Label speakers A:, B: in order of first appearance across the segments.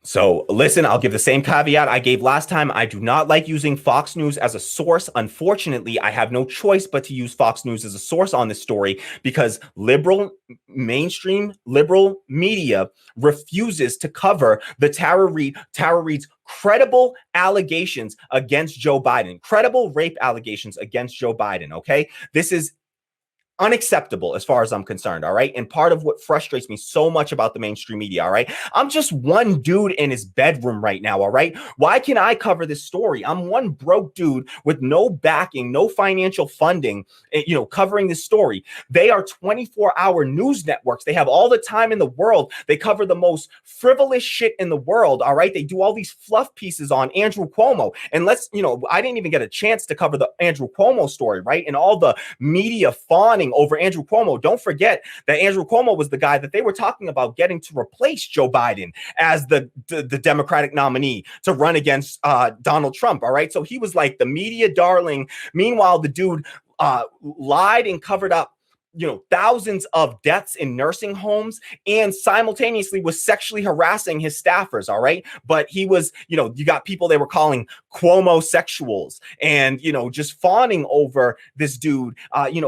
A: So listen, I'll give the same caveat I gave last time. I do not like using Fox News as a source. Unfortunately, I have no choice but to use Fox News as a source on this story because mainstream liberal media refuses to cover the Tara Reade's credible allegations against Joe Biden, credible rape allegations against Joe Biden. Okay. This is unacceptable as far as I'm concerned. All right. And part of what frustrates me so much about the mainstream media. All right. I'm just one dude in his bedroom right now. All right. Why can I cover this story? I'm one broke dude with no backing, no financial funding, covering this story. They are 24-hour news networks. They have all the time in the world. They cover the most frivolous shit in the world. All right. They do all these fluff pieces on Andrew Cuomo. And I didn't even get a chance to cover the Andrew Cuomo story, right? And all the media fawning over Andrew Cuomo. Don't forget that Andrew Cuomo was the guy that they were talking about getting to replace Joe Biden as the Democratic nominee to run against Donald Trump. All right. So he was like the media darling. Meanwhile, the dude lied and covered up thousands of deaths in nursing homes and simultaneously was sexually harassing his staffers. All right. But he was, you got people they were calling Cuomo sexuals and, just fawning over this dude.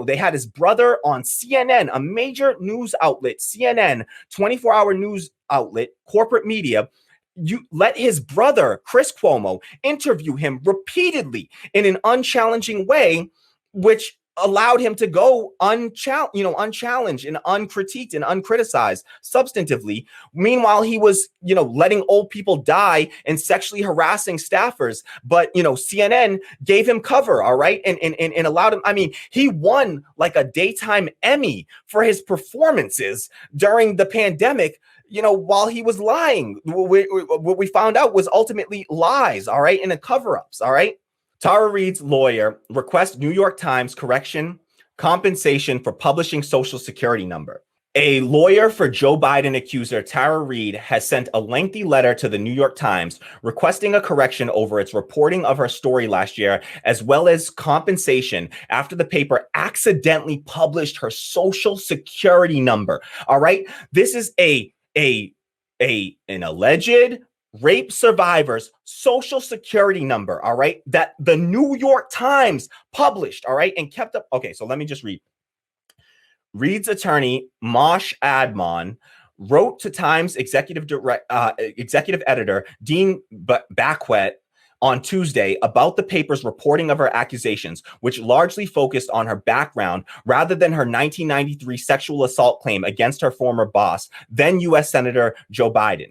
A: They had his brother on CNN, a major news outlet, CNN, 24-hour news outlet, corporate media. You let his brother, Chris Cuomo, interview him repeatedly in an unchallenging way, which allowed him to go unchallenged and uncritiqued and uncriticized substantively. Meanwhile, he was, letting old people die and sexually harassing staffers. But, CNN gave him cover. All right. And allowed him. I mean, he won like a daytime Emmy for his performances during the pandemic. While he was lying, what we found out was ultimately lies. All right. And the cover-ups. All right. Tara Reade's lawyer requests New York Times compensation for publishing Social Security number. A lawyer for Joe Biden accuser Tara Reade has sent a lengthy letter to the New York Times requesting a correction over its reporting of her story last year, as well as compensation after the paper accidentally published her Social Security number. All right. This is an alleged rape survivor's Social Security number, all right, that the New York Times published, all right, and kept up. Okay, so let me just read. Reade's attorney, Mosh Admon, wrote to Times executive editor, Dean Backwet, on Tuesday about the paper's reporting of her accusations, which largely focused on her background rather than her 1993 sexual assault claim against her former boss, then U.S. Senator Joe Biden.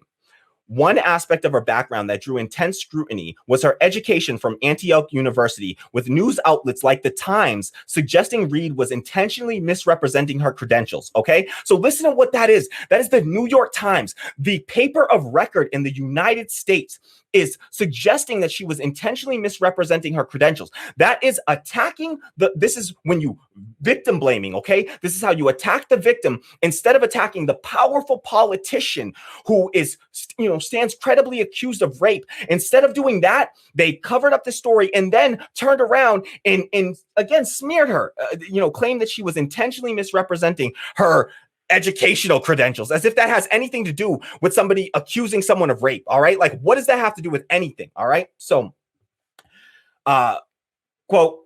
A: One aspect of her background that drew intense scrutiny was her education from Antioch University, with news outlets like The Times suggesting Reade was intentionally misrepresenting her credentials. Okay, so listen to what that is. That is the New York Times, the paper of record in the United States, is suggesting that she was intentionally misrepresenting her credentials. That is attacking this is when you victim blaming, okay? This is how you attack the victim instead of attacking the powerful politician who is, stands credibly accused of rape. Instead of doing that, they covered up the story and then turned around and again smeared her, claimed that she was intentionally misrepresenting her educational credentials, as if that has anything to do with somebody accusing someone of rape. All right. Like, what does that have to do with anything? All right. So, quote,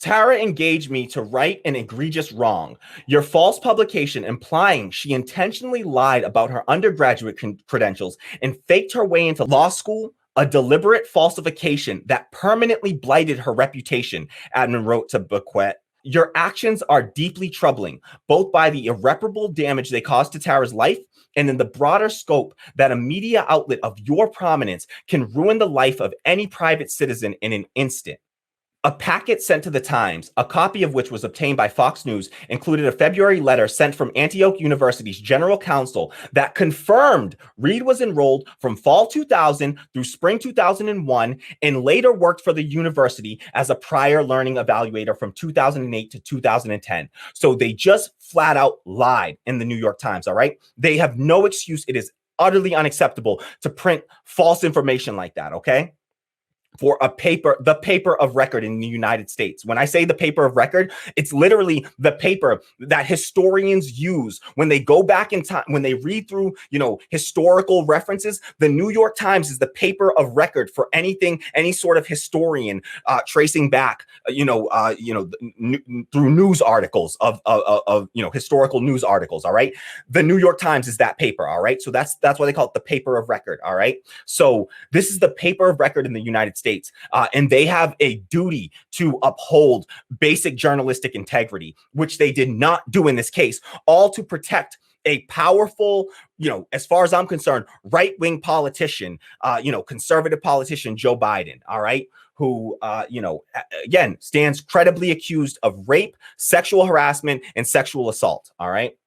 A: Tara engaged me to right an egregious wrong. Your false publication implying she intentionally lied about her undergraduate credentials and faked her way into law school, a deliberate falsification that permanently blighted her reputation, Admin wrote to Bequet. Your actions are deeply troubling, both by the irreparable damage they caused to Tara's life and in the broader scope that a media outlet of your prominence can ruin the life of any private citizen in an instant. A packet sent to the Times, a copy of which was obtained by Fox News, included a February letter sent from Antioch University's general counsel that confirmed Reade was enrolled from fall 2000 through spring 2001 and later worked for the university as a prior learning evaluator from 2008 to 2010. So they just flat out lied in the New York Times, all right? They have no excuse. It is utterly unacceptable to print false information like that, okay? for the paper of record in the United States. When I say the paper of record, it's literally the paper that historians use when they go back in time, when they read through, historical references. The New York Times is the paper of record for anything, any sort of historian tracing back, through news articles of historical news articles. All right. The New York Times is that paper. All right. So that's why they call it the paper of record. All right. So this is the paper of record in the United States. And they have a duty to uphold basic journalistic integrity, which they did not do in this case, all to protect a powerful, as far as I'm concerned, right-wing politician, conservative politician, Joe Biden, all right, who, again, stands credibly accused of rape, sexual harassment, and sexual assault, all right,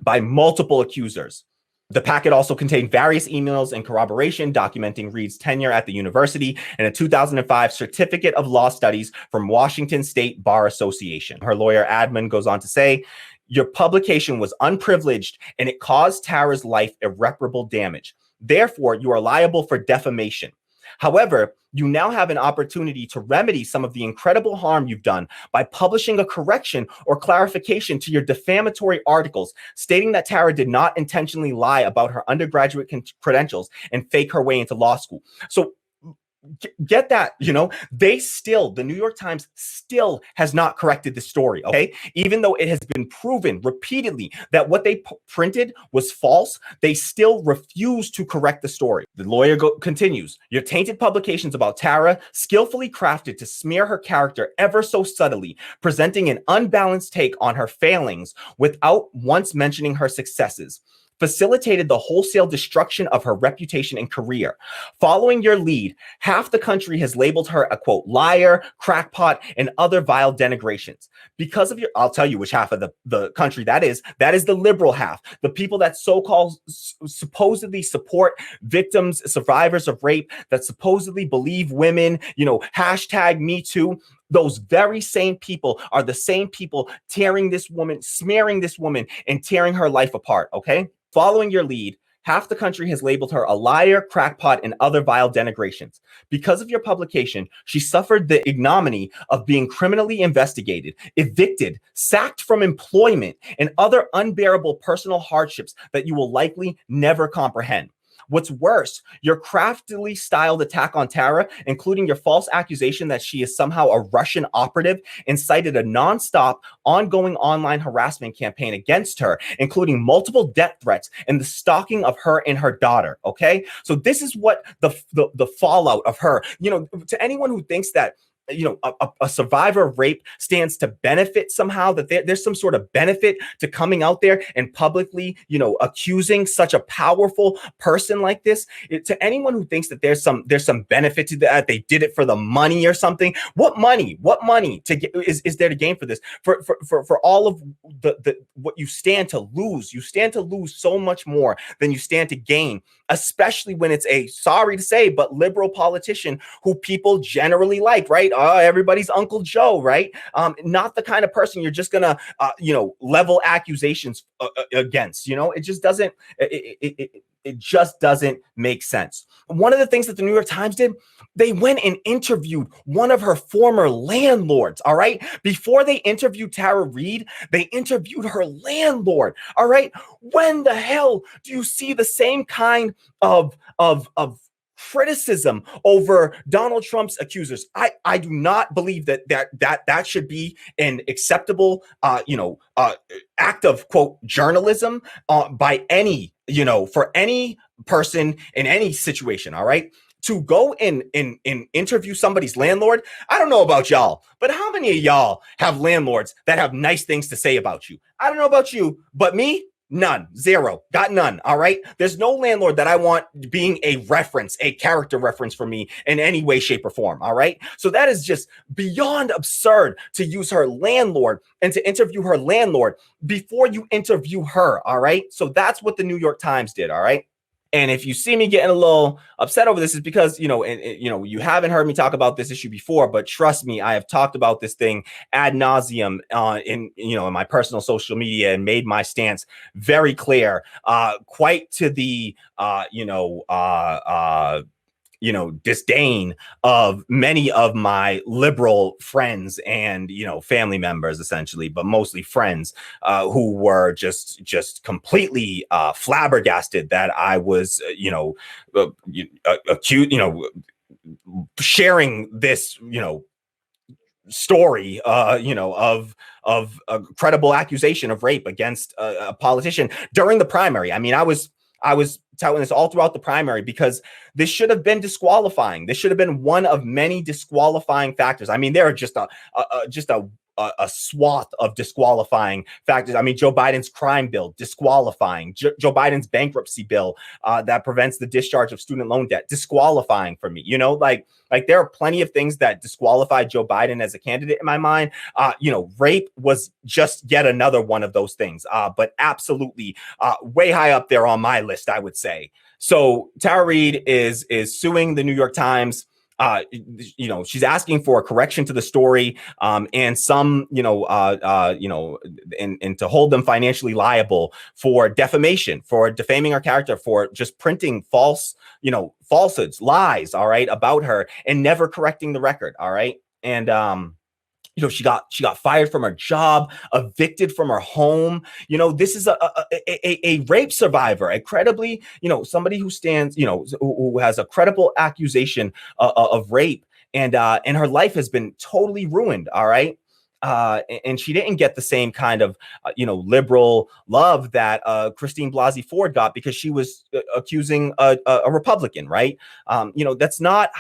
A: by multiple accusers. The packet also contained various emails and corroboration documenting Reade's tenure at the university and a 2005 certificate of law studies from Washington State Bar Association. Her lawyer, Admin, goes on to say, your publication was unprivileged and it caused Tara's life irreparable damage. Therefore, you are liable for defamation. However, you now have an opportunity to remedy some of the incredible harm you've done by publishing a correction or clarification to your defamatory articles, stating that Tara did not intentionally lie about her undergraduate credentials and fake her way into law school. So get that, the New York Times still has not corrected the story, okay? Even though it has been proven repeatedly that what they printed was false, they still refuse to correct the story. The lawyer continues, your tainted publications about Tara, skillfully crafted to smear her character ever so subtly, presenting an unbalanced take on her failings without once mentioning her successes, facilitated the wholesale destruction of her reputation and career. Following your lead, half the country has labeled her a, quote, liar, crackpot, and other vile denigrations. Because of I'll tell you which half of the country that is. That is the liberal half. The people that so-called supposedly support victims, survivors of rape, that supposedly believe women, hashtag Me Too. Those very same people are the same people tearing this woman, smearing this woman, and tearing her life apart, okay? Following your lead, half the country has labeled her a liar, crackpot, and other vile denigrations. Because of your publication, she suffered the ignominy of being criminally investigated, evicted, sacked from employment, and other unbearable personal hardships that you will likely never comprehend. What's worse, your craftily styled attack on Tara, including your false accusation that she is somehow a Russian operative, incited a nonstop, ongoing online harassment campaign against her, including multiple death threats and the stalking of her and her daughter. Okay, so this is what the fallout of her. To anyone who thinks that a survivor of rape stands to benefit somehow, that there's some sort of benefit to coming out there and publicly, accusing such a powerful person like this. To anyone who thinks that there's some benefit to that, they did it for the money or something. What money to get is there to gain for this? For all of the what you stand to lose. You stand to lose so much more than you stand to gain, especially when it's a, sorry to say, but liberal politician who people generally like, right? Everybody's Uncle Joe, right? Not the kind of person you're just gonna, level accusations against. It just doesn't. It just doesn't make sense. One of the things that the New York Times did, they went and interviewed one of her former landlords, all right? Before they interviewed Tara Reade, they interviewed her landlord, all right? When the hell do you see the same kind of criticism over Donald Trump's accusers? I do not believe that should be an acceptable, act of, quote, journalism by any, for any person in any situation. All right. To go and interview somebody's landlord. I don't know about y'all, but how many of y'all have landlords that have nice things to say about you? I don't know about you, but me, none, zero, got none. All right. There's no landlord that I want being a reference, a character reference for me in any way, shape, or form. All right. So that is just beyond absurd to use her landlord and to interview her landlord before you interview her. All right. So that's what the New York Times did. All right. And if you see me getting a little upset over this, is because, you haven't heard me talk about this issue before, but trust me, I have talked about this thing ad nauseum in my personal social media and made my stance very clear, quite to the, disdain of many of my liberal friends and, family members, essentially, but mostly friends, who were just completely flabbergasted that I was, accused, sharing this, story, of a credible accusation of rape against a politician during the primary. I mean, I was touting this all throughout the primary because this should have been disqualifying. This should have been one of many disqualifying factors. I mean, there are just a swath of disqualifying factors. I mean, Joe Biden's crime bill, disqualifying. Joe Biden's bankruptcy bill that prevents the discharge of student loan debt, disqualifying for me. Like there are plenty of things that disqualify Joe Biden as a candidate in my mind. Rape was just yet another one of those things, but absolutely way high up there on my list, I would say. So Tara Reade is suing the New York Times. She's asking for a correction to the story, and some, and to hold them financially liable for defamation, for defaming her character, for just printing falsehoods, lies, all right, about her and never correcting the record, all right. And she got fired from her job, evicted from her home. This is a rape survivor, a credibly, somebody who stands, who has a credible accusation of rape, and her life has been totally ruined. All right. And she didn't get the same kind of, liberal love that Christine Blasey Ford got because she was accusing a Republican, right? That's not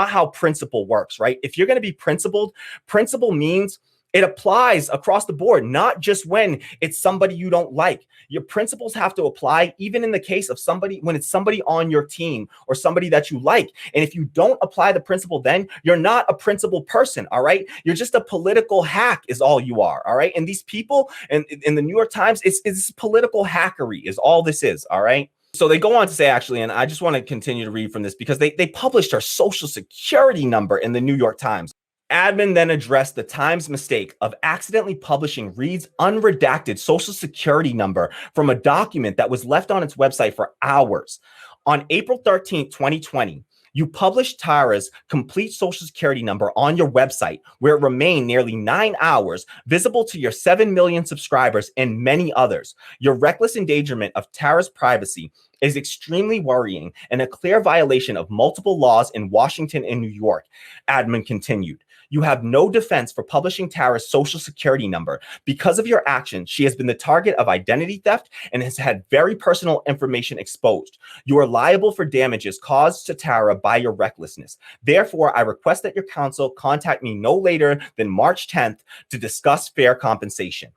A: how principle works, right? If you're going to be principled, principle means it applies across the board, not just when it's somebody you don't like. Your principles have to apply even in the case of when it's somebody on your team or somebody that you like. And if you don't apply the principle, then you're not a principled person, all right? You're just a political hack is all you are, all right? And these people in the New York Times, it's political hackery is all this is, all right? So they go on to say, actually, and I just want to continue to read from this because they published her social security number in the New York Times. Admin then addressed the Times' mistake of accidentally publishing Reade's unredacted social security number from a document that was left on its website for hours. On April 13th, 2020, you published Tara's complete social security number on your website, where it remained nearly 9 hours, visible to your 7 million subscribers and many others. Your reckless endangerment of Tara's privacy is extremely worrying and a clear violation of multiple laws in Washington and New York, Admin continued. You have no defense for publishing Tara's social security number. Because of your actions, she has been the target of identity theft and has had very personal information exposed. You are liable for damages caused to Tara by your recklessness. Therefore, I request that your counsel contact me no later than March 10th to discuss fair compensation.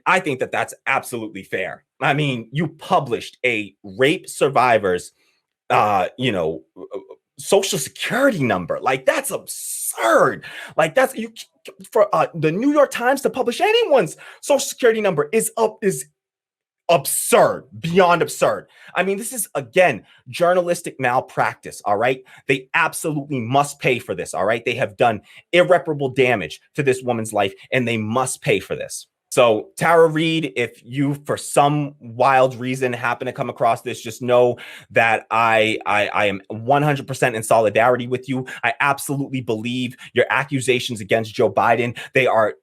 A: I think that that's absolutely fair. I mean, you published a rape survivor's, social security number. Like, that's absurd. Like, that's for the New York Times to publish anyone's social security number is absurd, beyond absurd. I mean, this is, again, journalistic malpractice, all right? They absolutely must pay for this, all right? They have done irreparable damage to this woman's life, and they must pay for this. So Tara Reade, if you, for some wild reason, happen to come across this, just know that I am 100% in solidarity with you. I absolutely believe your accusations against Joe Biden, they are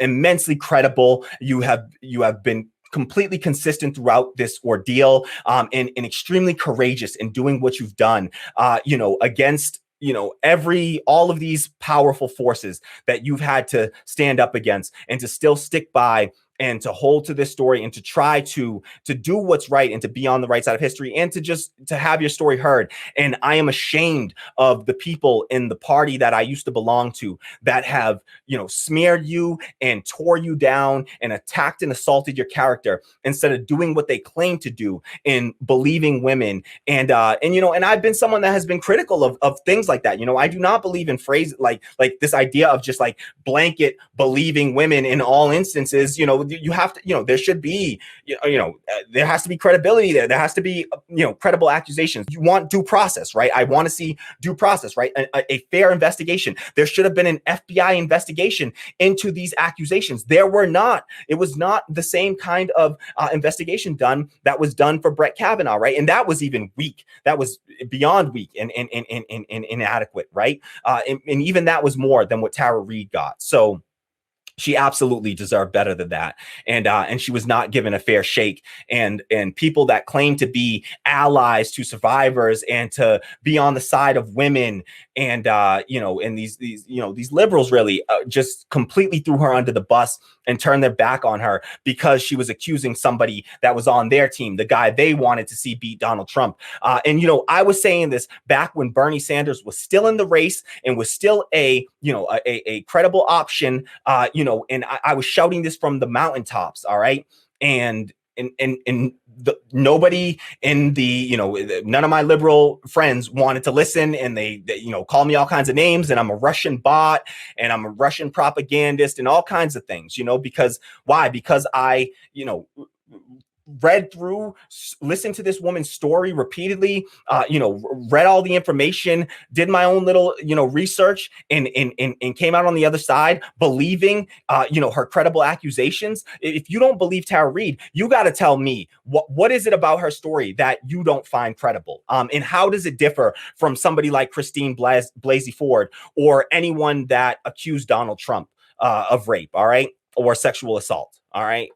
A: immensely credible. You have been completely consistent throughout this ordeal, and extremely courageous in doing what you've done, against all of these powerful forces that you've had to stand up against, and to still stick by and to hold to this story and to try to do what's right and to be on the right side of history and to have your story heard. And I am ashamed of the people in the party that I used to belong to that have, smeared you and tore you down and attacked and assaulted your character instead of doing what they claim to do in believing women. And I've been someone that has been critical of things like that. I do not believe in phrases like this idea of just like blanket believing women in all instances. you have to, there should be, there has to be credibility there. There has to be, credible accusations. You want due process, right? I want to see due process, right? A fair investigation. There should have been an FBI investigation into these accusations. There were not. It was not the same kind of investigation done that was done for Brett Kavanaugh, right? And that was even weak. That was beyond weak and inadequate, right? And even that was more than what Tara Reade got. So she absolutely deserved better than that, and she was not given a fair shake. And people that claim to be allies to survivors and to be on the side of women, and and these liberals really just completely threw her under the bus and turned their back on her because she was accusing somebody that was on their team, the guy they wanted to see beat Donald Trump. And I was saying this back when Bernie Sanders was still in the race and was still a credible option. And I was shouting this from the mountaintops. All right. And nobody in none of my liberal friends wanted to listen, and they call me all kinds of names, and I'm a Russian bot and I'm a Russian propagandist and all kinds of things, because why? Because I, read through, listened to this woman's story repeatedly, read all the information, did my own little, research, and came out on the other side believing, her credible accusations. If you don't believe Tara Reade, you got to tell me what is it about her story that you don't find credible? And how does it differ from somebody like Christine Blasey Ford or anyone that accused Donald Trump of rape, all right, or sexual assault, all right?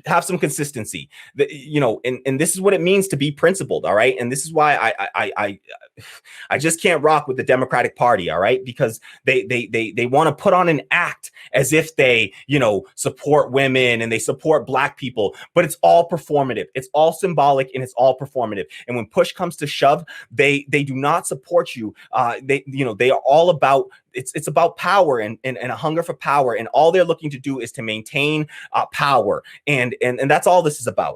A: Have some consistency, and this is what it means to be principled. All right. And this is why I just can't rock with the Democratic Party. All right. Because they want to put on an act as if they, support women and they support Black people, but it's all performative. It's all symbolic and it's all performative. And when push comes to shove, they do not support you. They are all about, it's about power and a hunger for power. And all they're looking to do is to maintain power. And that's all this is about.